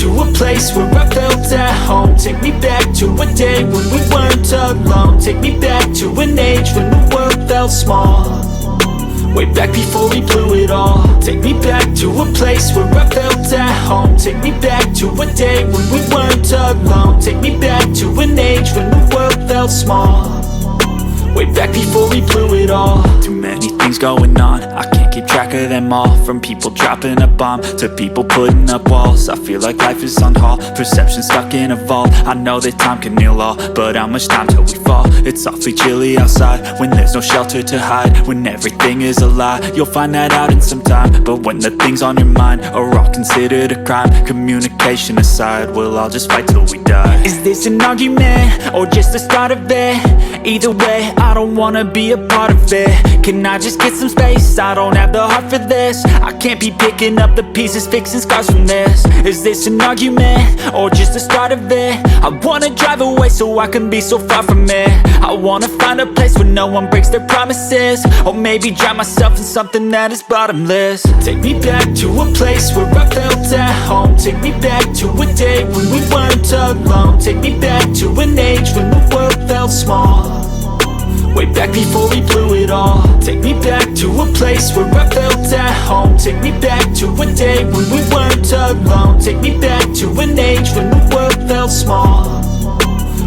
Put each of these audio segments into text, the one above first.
to a place where I felt at home. Take me back to a day when we weren't alone. Take me back to an age when the world felt small. Way back before we blew it all. Take me back to a place where I felt at home. Take me back to a day when we weren't alone. Take me back to an age when the world felt small. Way back before we blew it all. Too many things going on, I can't keep track of them all. From people dropping a bomb to people putting up walls. I feel like life is on hold, perception stuck in a vault. I know that time can heal all, but how much time till we fall? It's awfully chilly outside when there's no shelter to hide. When everything is a lie, you'll find that out in some time. But when the things on your mind are all considered a crime, communication aside, we'll all just fight till we die. Is this an argument or just the start of it? Either way, I don't wanna be a part of it. Can I just get some space? I don't have the heart for this. I can't be picking up the pieces, fixing scars from this. Is this an argument or just the start of it? I wanna drive away so I can be so far from it. I wanna find a place where no one breaks their promises. Or maybe drown myself in something that is bottomless. Take me back to a place where I felt at home. Take me back to a day when we weren't alone. Take me back to an age when the world felt small. Way back before we blew it all. Take me back to a place where I felt at home. Take me back to a day when we weren't alone. Take me back to an age when the world felt small.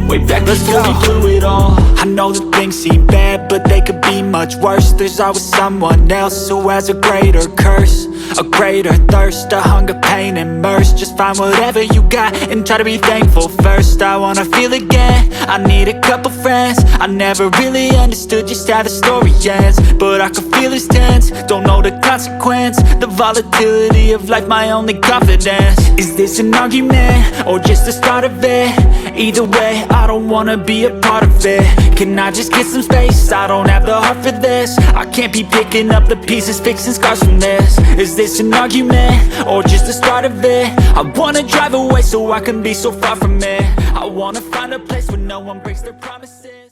Way back before we blew it all. I know that things seem bad, but they could be much worse. There's always someone else who has a greater curse, a greater thirst, a hunger, pain, and mercy. Just find whatever you got and try to be thankful first. I wanna feel again, I need a couple friends. I never really understood just how the story ends, but I can feel it's tense, don't know the consequence. The volatility of life, my only confidence. Is this an argument or just the start of it? Either way, I don't wanna be a part of it. Can I just get some space? I don't have the heart for this. I can't be picking up the pieces, fixing scars from this. Is this an argument or just the start of it? I wanna drive away so I can be so far from it. I wanna find a place where no one breaks their promises.